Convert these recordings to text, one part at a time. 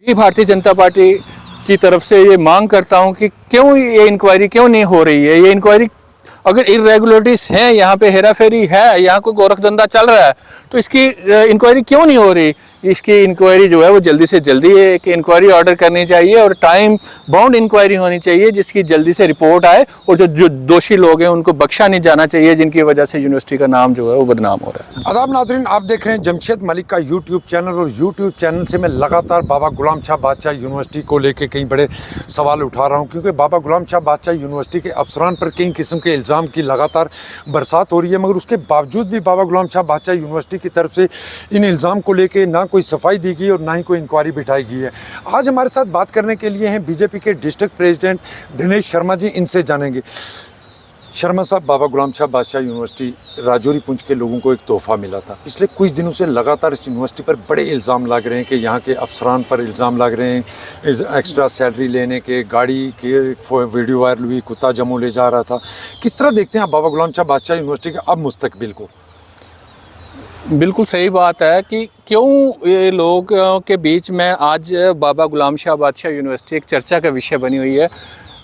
Bharatiya Janata party की तरफ से ये मांग करता हूं कि क्यों ये इंक्वायरी क्यों नहीं हो रही है। ये इंक्वायरी अगर इरेगुलरिटीज हैं, यहाँ पे हेरा फेरी है, यहाँ कोई गोरखधंधा चल रहा है, तो इसकी इंक्वायरी क्यों नहीं हो रही। इसकी इंक्वायरी जो है वो जल्दी से जल्दी एक इंक्वायरी ऑर्डर करनी चाहिए और टाइम बाउंड इंक्वायरी होनी चाहिए जिसकी जल्दी से रिपोर्ट आए और जो दोषी लोग हैं उनको बख्शा नहीं जाना चाहिए जिनकी वजह से यूनिवर्सिटी का नाम जो है वो बदनाम हो रहा है। आदाब नाजरीन, आप देख रहे हैं जमशेद मलिक का यूट्यूब चैनल और यूट्यूब चैनल से मैं लगातार बाबा गुलाम शाह बादशाह यूनिवर्सिटी को लेकर कई बड़े सवाल उठा रहा हूं, क्योंकि बाबा गुलाम शाह बादशाह यूनिवर्सिटी के अफसरान पर कई किस्म के इल्ज़ाम की लगातार बरसात हो रही है, मगर उसके बावजूद भी बाबा गुलाम शाह बादशाह यूनिवर्सिटी की तरफ से इन इल्ज़ाम को लेकर ना कोई सफाई दी गई और ना ही कोई इंक्वायरी बिठाई गई है। आज हमारे साथ बात करने के लिए हैं बीजेपी के डिस्ट्रिक्ट प्रेसिडेंट दिनेश शर्मा जी, इनसे जानेंगे। शर्मा साहब, बाबा गुलाम शाह बादशाह यूनिवर्सिटी राजौरी पुंछ के लोगों को एक तोहफा मिला था। पिछले कुछ दिनों से लगातार इस यूनिवर्सिटी पर बड़े इल्ज़ाम लग रहे हैं कि यहाँ के अफसरान पर इल्ज़ाम लग रहे हैं एक्स्ट्रा सैलरी लेने के, गाड़ी के वीडियो वायरल हुई, कुत्ता जम्मू ले जा रहा था। किस तरह देखते हैं आप बाबा गुलाम शाह बादशाह यूनिवर्सिटी के अब मुस्तकबिल को? बिल्कुल सही बात है कि क्यों ये लोगों के बीच में आज बाबा गुलाम शाह बादशाह यूनिवर्सिटी एक चर्चा का विषय बनी हुई है।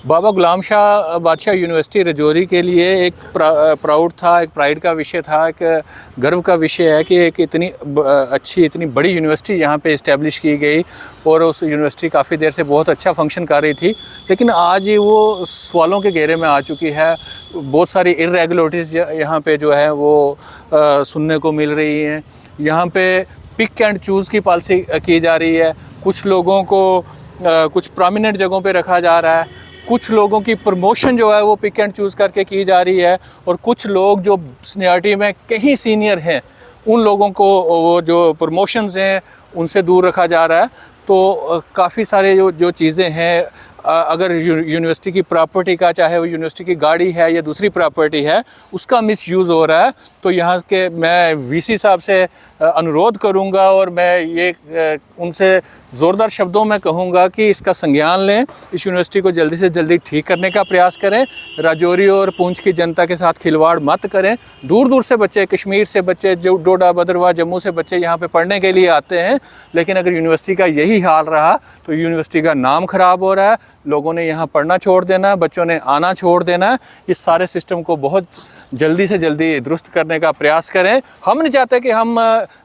बाबा गुलाम शाह बादशाह यूनिवर्सिटी राजौरी के लिए एक प्राउड था, एक प्राइड का विषय था, एक गर्व का विषय है कि एक इतनी अच्छी इतनी बड़ी यूनिवर्सिटी यहाँ पे इस्टेब्लिश की गई और उस यूनिवर्सिटी काफ़ी देर से बहुत अच्छा फंक्शन कर रही थी, लेकिन आज वो सवालों के घेरे में आ चुकी है। बहुत सारी इरेगुलरिटीज़ यहाँ पे जो है वो सुनने को मिल रही हैं। यहाँ पे पिक एंड चूज़ की पॉलिसी की जा रही है। कुछ लोगों को कुछ प्रोमिनेंट जगहों पे रखा जा रहा है, कुछ लोगों की प्रमोशन जो है वो पिक एंड चूज़ करके की जा रही है और कुछ लोग जो सीनियरिटी में कहीं सीनियर हैं उन लोगों को वो जो प्रमोशंस हैं उनसे दूर रखा जा रहा है। तो काफ़ी सारे जो चीज़ें हैं, अगर यूनिवर्सिटी की प्रॉपर्टी का, चाहे वो यूनिवर्सिटी की गाड़ी है या दूसरी प्रॉपर्टी है, उसका मिसयूज़ हो रहा है। तो यहाँ के मैं वीसी साहब से अनुरोध करूँगा और मैं ये उनसे ज़ोरदार शब्दों में कहूँगा कि इसका संज्ञान लें, इस यूनिवर्सिटी को जल्दी से जल्दी ठीक करने का प्रयास करें। राजौरी और पुंछ की जनता के साथ खिलवाड़ मत करें। दूर दूर से बच्चे, कश्मीर से बच्चे, जो डोडा भद्रवाह जम्मू से बच्चे यहाँ पे पढ़ने के लिए आते हैं, लेकिन अगर यूनिवर्सिटी का यही हाल रहा तो यूनिवर्सिटी का नाम ख़राब हो रहा है, लोगों ने यहाँ पढ़ना छोड़ देना है, बच्चों ने आना छोड़ देना है। इस सारे सिस्टम को बहुत जल्दी से जल्दी दुरुस्त करने का प्रयास करें। हम नहीं चाहते कि हम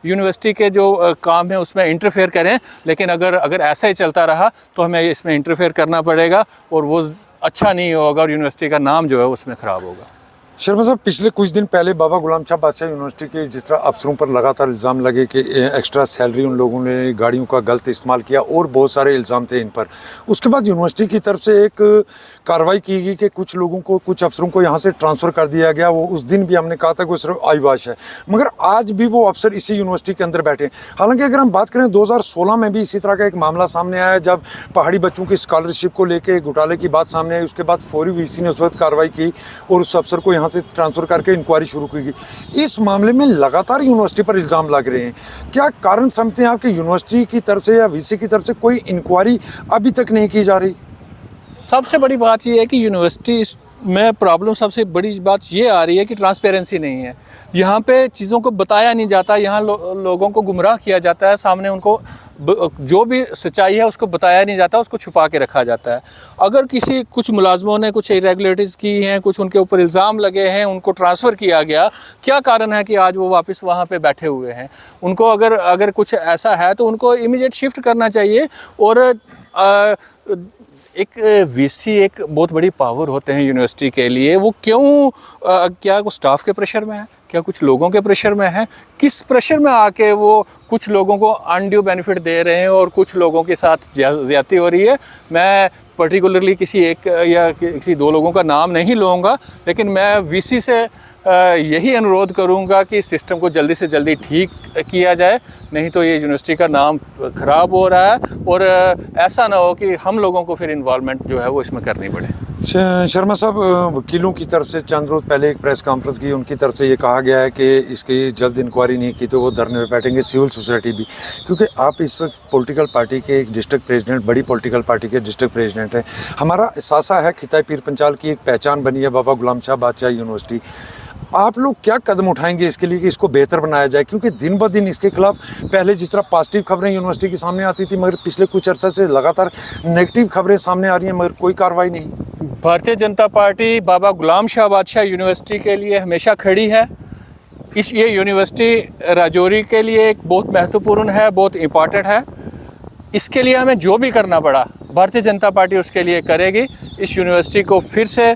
यूनिवर्सिटी के जो काम है उसमें इंटरफेयर करें, लेकिन अगर ऐसा ही चलता रहा तो हमें इसमें इंटरफेयर करना पड़ेगा और वो अच्छा नहीं होगा और यूनिवर्सिटी का नाम जो है उसमें ख़राब होगा। शर्मा साहब, पिछले कुछ दिन पहले बाबा गुलाम शाह बादशाह यूनिवर्सिटी के जिस तरह अफसरों पर लगातार इल्ज़ाम लगे कि एक्स्ट्रा सैलरी उन लोगों ने, गाड़ियों का गलत इस्तेमाल किया और बहुत सारे इल्ज़ाम थे इन पर। उसके बाद यूनिवर्सिटी की तरफ से एक कार्रवाई की गई कि कुछ लोगों को, कुछ अफसरों को यहाँ से ट्रांसफ़र कर दिया गया। वो उस दिन भी हमने कहा था कि वो सिर्फ आईवाश है, मगर आज भी वो अफसर इसी यूनिवर्सिटी के अंदर बैठे। हालांकि अगर हम बात करें 2016 में भी इसी तरह का एक मामला सामने आया जब पहाड़ी बच्चों की स्कॉलरशिप को लेकर घोटाले की बात सामने आई। उसके बाद फौरी वीसी ने उस वक्त कार्रवाई की और उस अफसर को से ट्रांसफ़र करके इंक्वायरी शुरू की गई। इस मामले में लगातार यूनिवर्सिटी पर इल्ज़ाम लग रहे हैं। क्या कारण समझते हैं आपकी यूनिवर्सिटी की तरफ से या वीसी की तरफ से कोई इंक्वायरी अभी तक नहीं की जा रही? सबसे बड़ी बात यह है कि यूनिवर्सिटी में प्रॉब्लम, सबसे बड़ी बात ये आ रही है कि ट्रांसपेरेंसी नहीं है। यहाँ पे चीज़ों को बताया नहीं जाता, यहाँ लोगों को गुमराह किया जाता है, सामने उनको जो भी सच्चाई है उसको बताया नहीं जाता, उसको छुपा के रखा जाता है। अगर कुछ मुलाजमों ने कुछ इरेगुलरिटीज़ की हैं, कुछ उनके ऊपर इल्ज़ाम लगे हैं, उनको ट्रांसफ़र किया गया, क्या कारण है कि आज वो वापस वहाँ पे बैठे हुए हैं? उनको अगर कुछ ऐसा है तो उनको इमीडिएट शिफ्ट करना चाहिए। और एक वीसी एक बहुत बड़ी पावर होते हैं यूनिवर्सिटी के लिए। वो क्यों, क्या वो स्टाफ के प्रेशर में है, क्या कुछ लोगों के प्रेशर में है? किस प्रेशर में आके वो कुछ लोगों को अनड्यू बेनिफिट दे रहे हैं और कुछ लोगों के साथ ज़्यादती हो रही है? मैं पर्टिकुलरली किसी एक या किसी दो लोगों का नाम नहीं लूँगा, लेकिन मैं वीसी से यही अनुरोध करूँगा कि सिस्टम को जल्दी से जल्दी ठीक किया जाए, नहीं तो ये यूनिवर्सिटी का नाम ख़राब हो रहा है और ऐसा ना हो कि हम लोगों को फिर इन्वॉल्वमेंट जो है वो इसमें करनी पड़े। शर्मा साहब, वकीलों की तरफ से चंद रोज़ पहले एक प्रेस कॉन्फ्रेंस की, उनकी तरफ से ये कहा गया है कि इसकी जल्द इंक्वायरी नहीं की तो वो धरने में बैठेंगे, सिविल सोसाइटी भी। क्योंकि आप इस वक्त पॉलिटिकल पार्टी के एक डिस्ट्रिक्ट प्रेसिडेंट, बड़ी पॉलिटिकल पार्टी के डिस्ट्रिक्ट प्रेसिडेंट हैं। हमारा सासा है, खिताई पीर पंचाल की एक पहचान बनी है बाबा गुलाम शाह बादशाह यूनिवर्सिटी। आप लोग क्या कदम उठाएंगे इसके लिए कि इसको बेहतर बनाया जाए, क्योंकि दिन ब दिन इसके खिलाफ पहले जिस तरह पॉजिटिव खबरें यूनिवर्सिटी के सामने आती थी, मगर पिछले कुछ अर्सा से लगातार नेगेटिव खबरें सामने आ रही हैं, मगर कोई कार्रवाई नहीं। भारतीय जनता पार्टी बाबा गुलाम शाह बादशाह यूनिवर्सिटी के लिए हमेशा खड़ी है। ये यूनिवर्सिटी राजौरी के लिए एक बहुत महत्वपूर्ण है, बहुत इम्पॉर्टेंट है। इसके लिए हमें जो भी करना पड़ा भारतीय जनता पार्टी उसके लिए करेगी। इस यूनिवर्सिटी को फिर से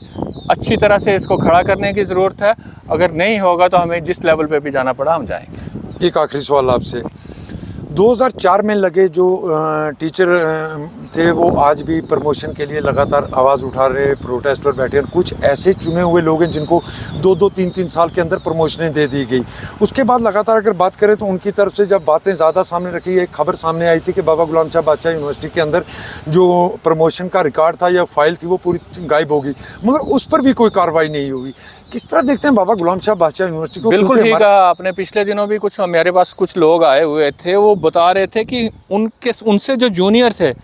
अच्छी तरह से इसको खड़ा करने की ज़रूरत है। अगर नहीं होगा तो हमें जिस लेवल पे भी जाना पड़ा हम जाएंगे। एक आखिरी सवाल आपसे, 2004 में लगे जो टीचर थे वो आज भी प्रमोशन के लिए लगातार आवाज़ उठा रहे, प्रोटेस्ट पर बैठे, और कुछ ऐसे चुने हुए लोग हैं जिनको 2-2, 3-3 साल के अंदर प्रमोशनें दे दी गई। उसके बाद लगातार अगर बात करें तो उनकी तरफ से जब बातें ज़्यादा सामने रखी, एक खबर सामने आई थी कि बाबा गुलाम शाह बादशाह यूनिवर्सिटी के अंदर जो प्रमोशन का रिकॉर्ड था या फाइल थी वो पूरी गायब होगी, मगर उस पर भी कोई कार्रवाई नहीं होगी। किस तरह देखते हैं बाबा गुलाम शाह बादशाह यूनिवर्सिटी को? बिल्कुल ठीक है आपने। पिछले दिनों भी कुछ मेरे पास कुछ लोग आए हुए थे, वो बता रहे थे कि उनसे जो जूनियर थे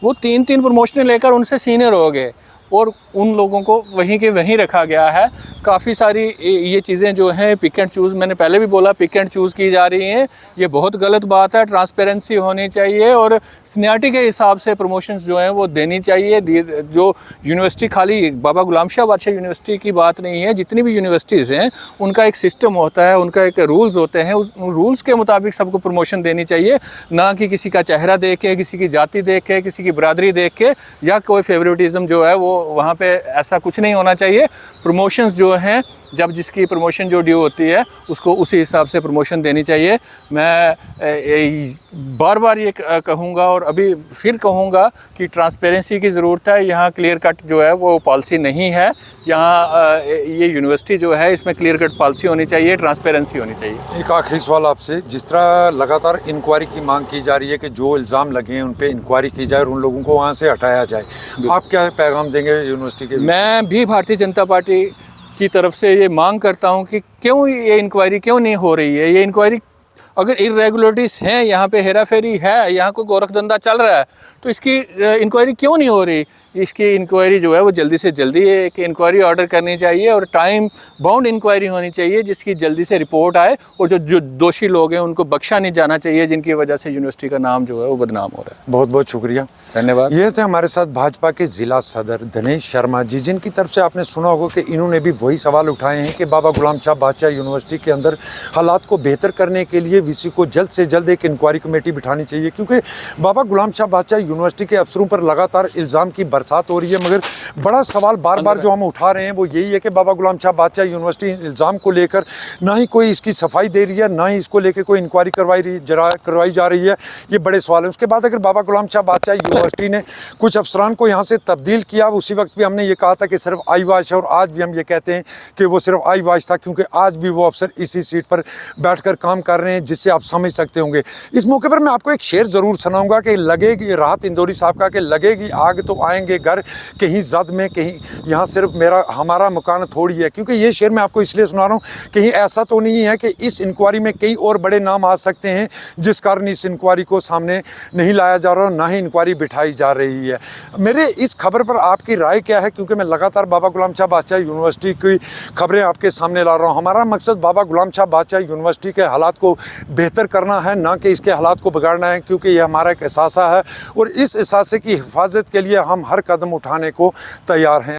वो 3-3 प्रमोशनें लेकर उनसे सीनियर हो गए और उन लोगों को वहीं के वहीं रखा गया है। काफ़ी सारी ये चीज़ें जो हैं पिक एंड चूज़, मैंने पहले भी बोला, पिक एंड चूज़ की जा रही हैं। ये बहुत गलत बात है। ट्रांसपेरेंसी होनी चाहिए और सीनियरिटी के हिसाब से प्रमोशंस जो हैं वो देनी चाहिए। जो यूनिवर्सिटी खाली बाबा गुलाम शाह बादशाह यूनिवर्सिटी की बात नहीं है, जितनी भी यूनिवर्सिटीज़ हैं उनका एक सिस्टम होता है, उनका एक रूल्स होते हैं। उस रूल्स के मुताबिक सबको प्रमोशन देनी चाहिए, ना कि किसी का चेहरा देख के, किसी की जाति देख के, किसी की बरादरी देख के, या कोई फेवरेटिज़म जो है वो वहाँ पे ऐसा कुछ नहीं होना चाहिए। प्रमोशंस जो हैं, जब जिसकी प्रमोशन जो ड्यू होती है उसको उसी हिसाब से प्रमोशन देनी चाहिए। मैं बार बार ये कहूँगा और अभी फिर कहूँगा कि ट्रांसपेरेंसी की ज़रूरत है। यहाँ क्लियर कट जो है वो पॉलिसी नहीं है। यहाँ ये यूनिवर्सिटी जो है इसमें क्लियर कट पॉलिसी होनी चाहिए, ट्रांसपेरेंसी होनी चाहिए। एक आखिरी सवाल आपसे, जिस तरह लगातार इंक्वायरी की मांग की जा रही है कि जो इल्ज़ाम लगे हैं उन पे इंक्वायरी की जाए और उन लोगों को वहाँ से हटाया जाए, आप क्या पैगाम देंगे यूनिवर्सिटी के? मैं भी भारतीय जनता पार्टी की तरफ से ये मांग करता हूँ कि क्यों ये इंक्वायरी क्यों नहीं हो रही है। ये इंक्वायरी अगर इरेगुलरिटीज़ हैं, यहाँ पे हेरा फेरी है, यहाँ कोई गोरख धंधा चल रहा है, तो इसकी इंक्वायरी क्यों नहीं हो रही? इसकी इंक्वायरी जो है वो जल्दी से जल्दी एक इंक्वायरी ऑर्डर करनी चाहिए और टाइम बाउंड इंक्वायरी होनी चाहिए जिसकी जल्दी से रिपोर्ट आए, और जो दोषी लोग हैं उनको बख्शा नहीं जाना चाहिए जिनकी वजह से यूनिवर्सिटी का नाम जो है वो बदनाम हो रहा है। बहुत बहुत शुक्रिया, धन्यवाद। ये थे हमारे साथ भाजपा के ज़िला सदर दिनेश शर्मा जी, जिनकी तरफ से आपने सुना होगा कि इन्होंने भी वही सवाल उठाए हैं कि बाबा गुलाम शाह बादशाह यूनिवर्सिटी के अंदर हालात को बेहतर करने के लिए वीसी को जल्द से जल्द एक इंक्वायरी कमेटी बिठानी चाहिए, क्योंकि बाबा गुलाम शाह बादशाह यूनिवर्सिटी के अफसरों पर लगातार इल्ज़ाम की बरसात हो रही है। मगर बड़ा सवाल बार बार जो हम उठा रहे हैं वो यही है कि बाबा गुलाम शाह बादशाह यूनिवर्सिटी इल्ज़ाम को लेकर ना ही कोई इसकी सफाई दे रही है, ना ही इसको लेकर कोई इंक्वायरी करवाई जा रही है। ये बड़े सवाल हैं। उसके बाद अगर बाबा गुलाम शाह बादशाह यूनिवर्सिटी ने कुछ अफसरान को यहाँ से तब्दील किया, उसी वक्त भी हमने ये कहा था कि सिर्फ आई वाश है, और आज भी हम ये कहते हैं कि वो सिर्फ आई वाश था, क्योंकि आज भी वो अफसर इसी सीट पर बैठकर काम कर रहे हैं, जिससे आप समझ सकते होंगे। इस मौके पर मैं आपको एक शेर ज़रूर सुनाऊंगा कि लगेगी राहत इंदौरी साहब का, कि लगेगी आग तो आएंगे घर, कहीं जद में कहीं यहाँ सिर्फ हमारा मकान थोड़ी है। क्योंकि ये शेर मैं आपको इसलिए सुना रहा हूँ, कहीं ऐसा तो नहीं है कि इस इंक्वायरी में कई और बड़े नाम आ सकते हैं जिस कारण इस इंक्वायरी को सामने नहीं लाया जा रहा, ना ही इंक्वायरी बिठाई जा रही है। मेरे इस खबर पर आपकी राय क्या है? क्योंकि मैं लगातार बाबा गुलाम शाह बादशाह यूनिवर्सिटी की खबरें आपके सामने ला रहा हूँ। हमारा मकसद बाबा गुलाम शाह बादशाह यूनिवर्सिटी के हालात को बेहतर करना है, ना कि इसके हालात को बिगाड़ना है, क्योंकि ये हमारा एक एहसासा है और इस एहसासे की हिफाजत के लिए हम हर कदम उठाने को तैयार हैं।